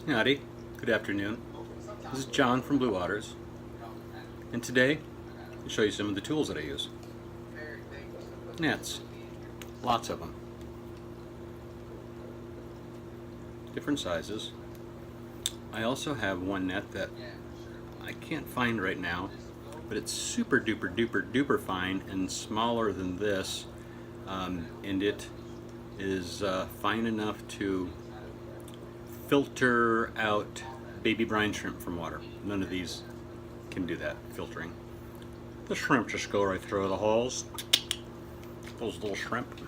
Howdy, good afternoon. This is John from Blue Waters, and today I'll show you some of the tools that I use. Nets, lots of them. Different sizes. I also have one net that I can't find right now, but it's super duper duper duper fine and smaller than this, and it is fine enough to filter out baby brine shrimp from water. None of these can do that filtering. The shrimp just go right through the holes. Those little shrimp.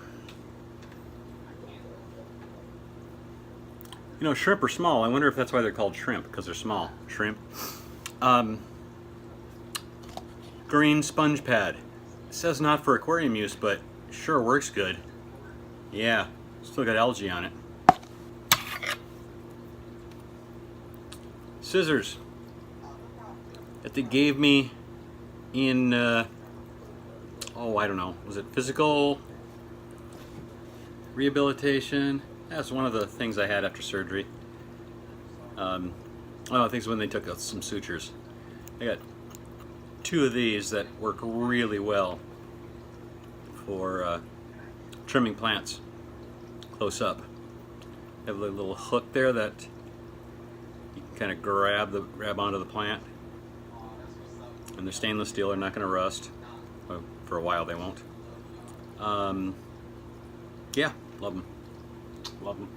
You know, shrimp are small. I wonder if that's why they're called shrimp, because they're small. Shrimp. Green sponge pad. It says not for aquarium use, but sure works good. Yeah, still got algae on it. Scissors that they gave me in, I don't know, was it physical rehabilitation? That's one of the things I had after surgery. I think it's when they took out some sutures. I got two of these that work really well for trimming plants close up. They have a little hook there that you can kind of grab onto the plant, and they're stainless steel. They're not going to rust. Well, for a while they won't. Yeah, love them. Love them.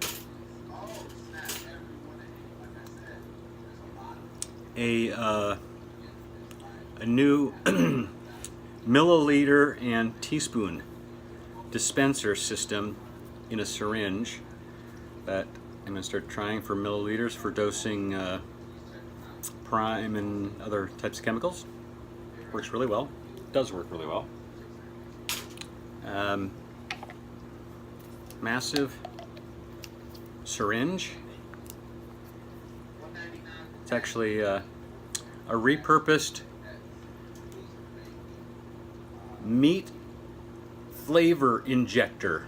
A new milliliter and teaspoon dispenser system in a syringe that I'm going to start trying for milliliters for dosing prime and other types of chemicals. Works really well. Does work really well. Massive syringe. It's actually a repurposed meat flavor injector.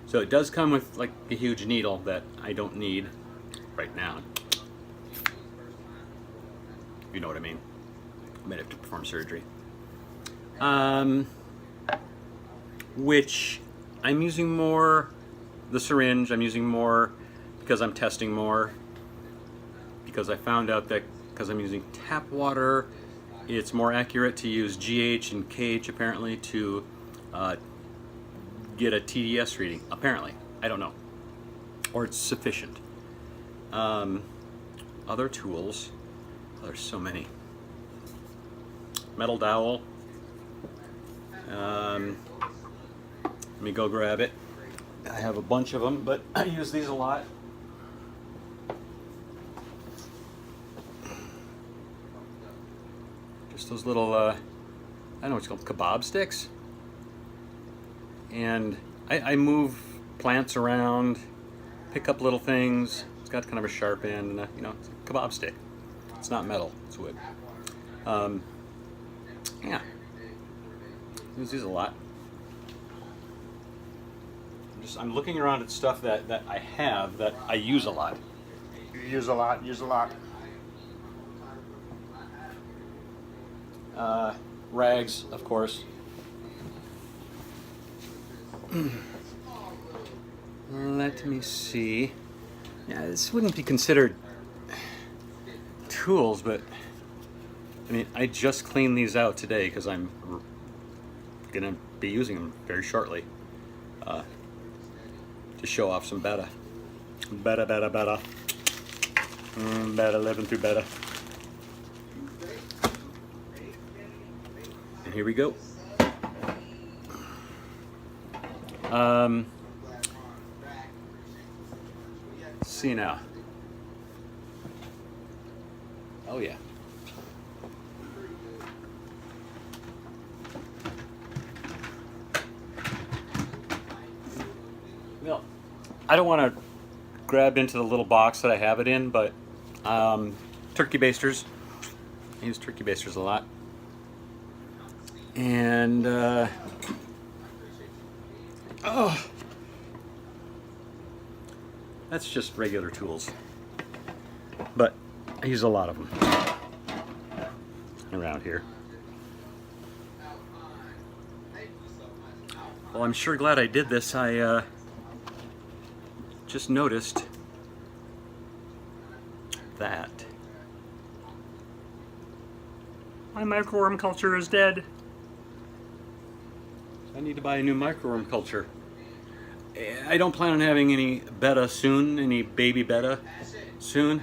So it does come with like a huge needle that I don't need right now. You know what I mean. I might have to perform surgery. Which I'm using more, the syringe I'm using more because I'm testing more, because I found out that because I'm using tap water, it's more accurate to use GH and KH apparently to get a TDS reading. Apparently, I don't know, or it's sufficient. Other tools, there's so many. Metal dowel. Let me go grab it. I have a bunch of them, but I use these a lot. Just those little, I don't know what it's called, kebab sticks. And I move plants around, pick up little things. It's got kind of a sharp end, and you know, it's a kebab stick. It's not metal, it's wood. Yeah, use these a lot. I'm looking around at stuff that I have that I use a lot. Use a lot. Rags, of course. Let me see. Yeah, this wouldn't be considered tools, but I mean, I just cleaned these out today because I'm gonna be using them very shortly. To show off some Betta. Betta. Betta, living through Betta. And here we go. Let's see now. Oh yeah. Well, I don't want to grab into the little box that I have it in, but turkey basters. I use turkey basters a lot. And that's just regular tools. but I use a lot of them around here. Well, I'm sure glad I did this. I just noticed that my microworm culture is dead. I need to buy a new microworm culture. I don't plan on having any Betta soon, any baby Betta soon.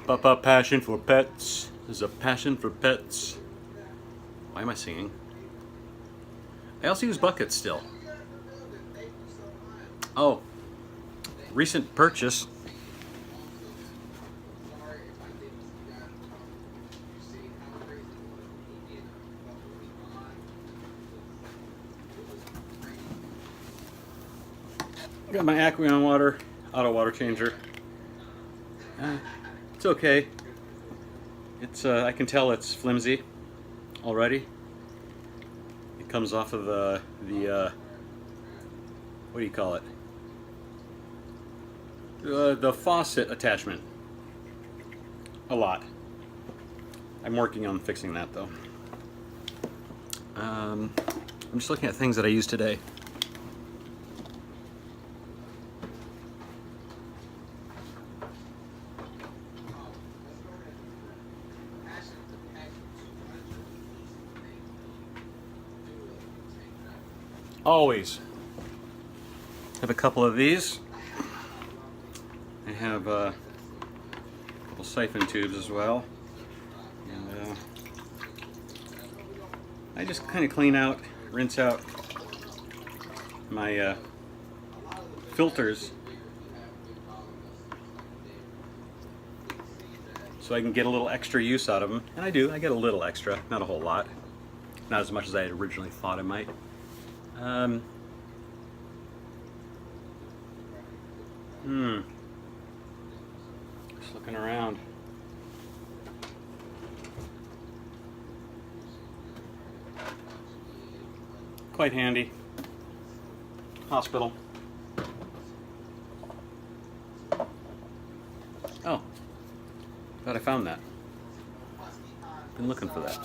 Papa passion for pets. There's a passion for pets. Why am I singing? I also use buckets still. Oh, recent purchase. Got my Aqueon water, auto water changer. It's okay. It's I can tell it's flimsy already. It comes off of the what do you call it? The faucet attachment. A lot. I'm working on fixing that though. I'm just looking at things that I used today. Always have a couple of these. I have a couple siphon tubes as well, and I just kind of clean out, rinse out my filters so I can get a little extra use out of them, and I do. I get a little extra, not a whole lot, not as much as I had originally thought I might. Just looking around. Quite handy. Hospital. Oh, thought I found that. Been looking for that.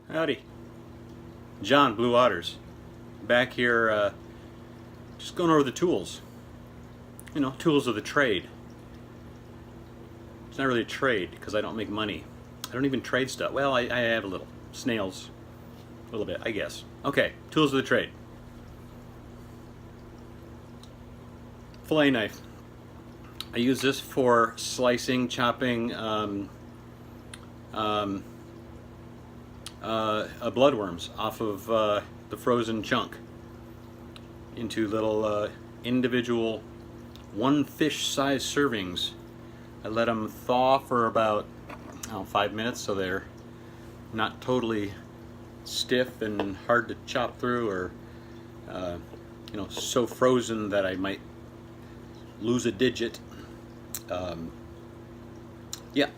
Howdy. John, Blue Otters. Back here, just going over the tools. You know, tools of the trade. It's not really a trade because I don't make money. I don't even trade stuff. Well, I have a little. Snails. A little bit, I guess. Okay, tools of the trade. Fillet knife. I use this for slicing, chopping, bloodworms off of the frozen chunk into little individual one fish size servings. I let them thaw for about 5 minutes so they're not totally stiff and hard to chop through, or you know, so frozen that I might lose a digit. Yeah,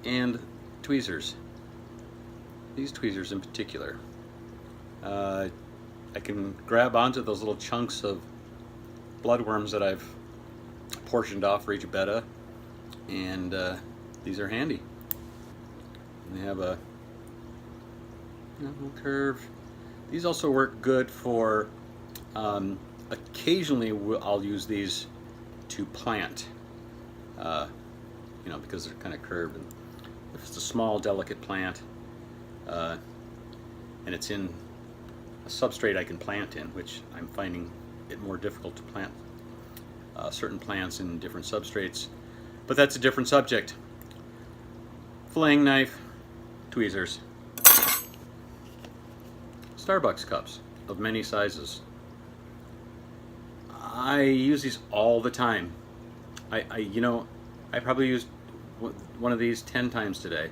and tweezers. These tweezers in particular. I can grab onto those little chunks of bloodworms that I've portioned off for each Betta, and these are handy. And they have a little curve. These also work good for, occasionally I'll use these to plant, you know, because they're kind of curved. And if it's a small, delicate plant, and it's in a substrate I can plant in, which I'm finding it more difficult to plant certain plants in different substrates, but that's a different subject. Filleting knife, tweezers, Starbucks cups of many sizes. I use these all the time. You know, I probably used one of these 10 times today.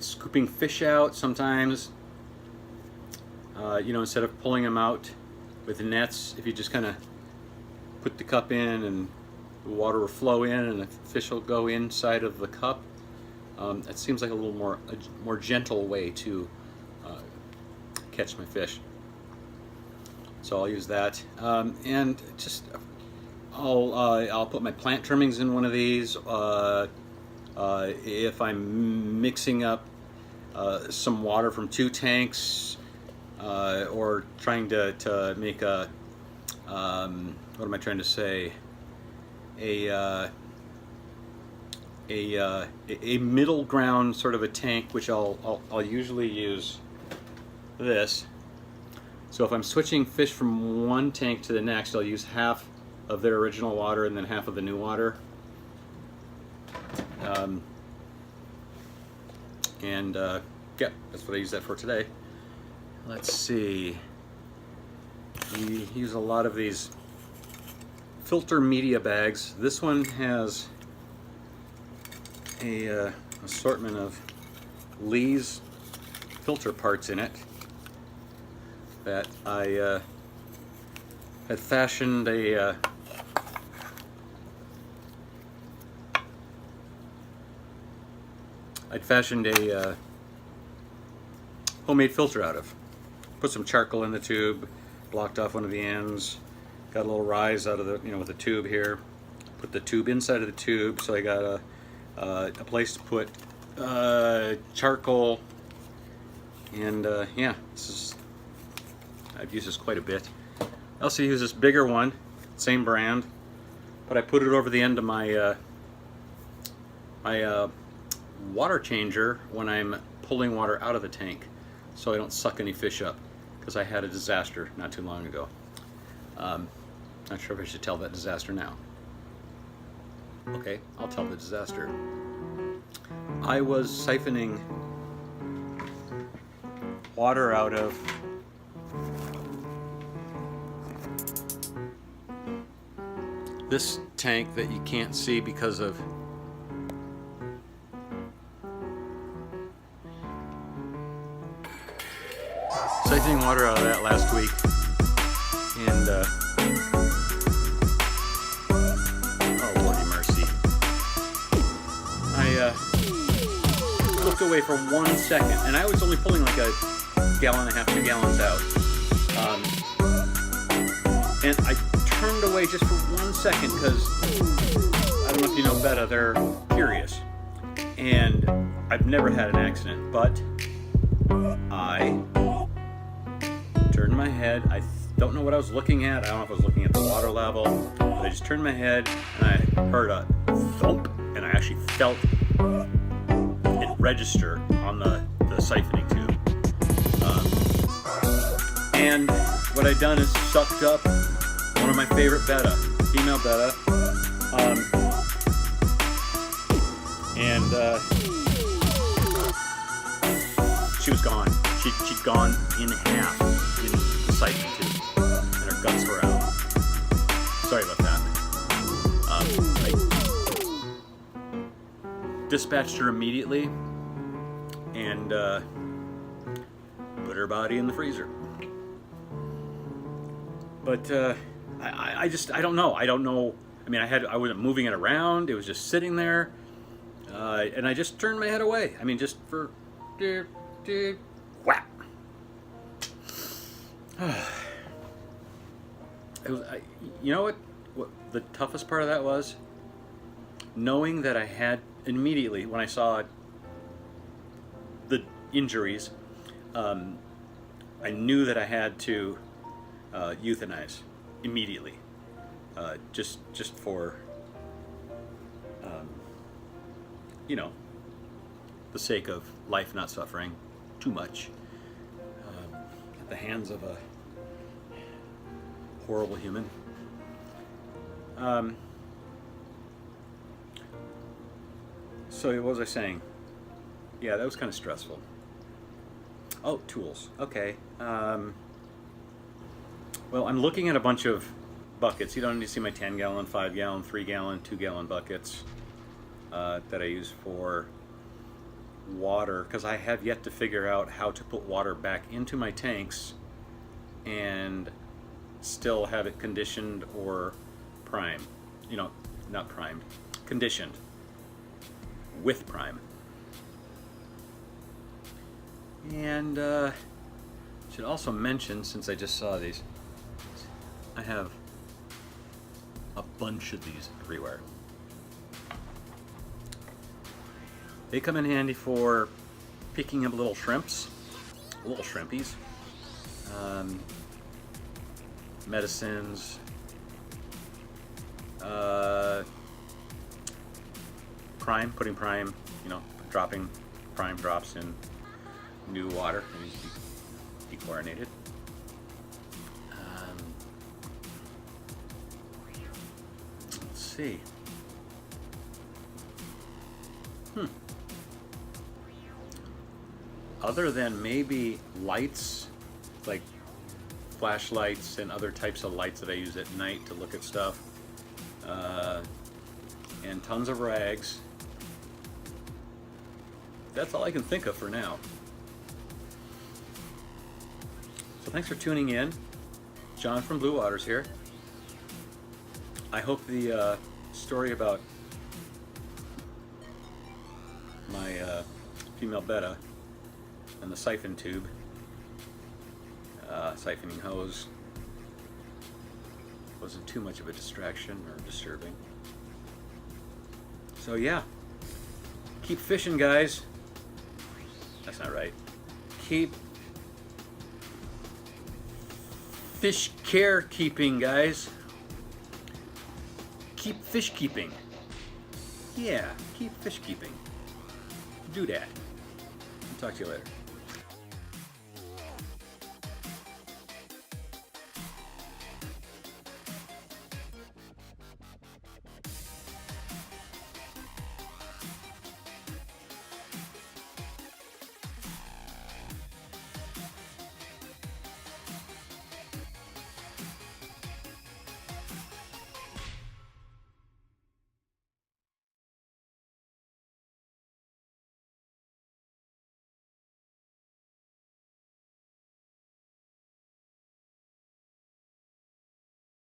Scooping fish out sometimes, you know, instead of pulling them out with the nets, if you just kind of put the cup in and the water will flow in and the fish will go inside of the cup. It seems like a little more gentle way to catch my fish. So I'll use that, and just I'll put my plant trimmings in one of these. If I'm mixing up some water from 2 tanks, or trying to make a what am I trying to say? A middle ground sort of a tank, which I'll usually use this. So if I'm switching fish from one tank to the next, I'll use half of their original water and then half of the new water. Yeah, that's what I use that for today. Let's see. We use a lot of these filter media bags. This one has a assortment of Lee's filter parts in it that I had fashioned a homemade filter out of. Put some charcoal in the tube, blocked off one of the ends, got a little rise out of the, with the tube here. Put the tube inside of the tube, so I got a place to put charcoal, and yeah, I've used this quite a bit. I also use this bigger one, same brand, but I put it over the end of my my water changer when I'm pulling water out of the tank, so I don't suck any fish up, because I had a disaster not too long ago. Not sure if I should tell that disaster now. Okay, I'll tell the disaster. I was siphoning water out of this tank that you can't see because of siphoning water out of that last week, and oh Lordy mercy, I looked away for 1 second, and I was only pulling like a gallon and a half, 2 gallons out, and I turned away just for 1 second because I don't know if you know Betta, they're curious, and I've never had an accident, but I turned my head. I don't know what I was looking at. I don't know if I was looking at the water level, but I just turned my head and I heard a thump, and I actually felt it register on the siphoning tube. And what I'd done is sucked up one of my favorite Betta, female Betta, and she was gone. She'd gone in half in the siphoning tube, and her guts were out. Sorry about that. I dispatched her immediately and put her body in the freezer. But I don't know. I mean, I wasn't moving it around. It was just sitting there, and I just turned my head away. I mean, just for whap. It was, you know what the toughest part of that was? Knowing that I had immediately, when I saw the injuries, I knew that I had to euthanize immediately, just for the sake of life not suffering too much at the hands of a horrible human. So what was I saying? Yeah, that was kind of stressful. Oh, tools. Okay. Well, I'm looking at a bunch of buckets. You don't need to see my 10-gallon, 5-gallon, 3-gallon, 2-gallon buckets that I use for water, because I have yet to figure out how to put water back into my tanks and still have it conditioned or prime. not primed, conditioned with prime. And should also mention, since I just saw these, I have a bunch of these everywhere. They come in handy for picking up little shrimps, little shrimpies, medicines, prime, putting prime, dropping prime drops in new water, dechlorinated. Let's see. Other than maybe lights, like flashlights and other types of lights that I use at night to look at stuff, and tons of rags. That's all I can think of for now. So thanks for tuning in. John from Blue Waters here. I hope the story about my female Betta and the siphon tube, siphoning hose, wasn't too much of a distraction or disturbing. So yeah, keep fishing, guys. That's not right. Keep fish care keeping, guys. Keep fish keeping. Yeah, keep fish keeping. Do that. I'll talk to you later.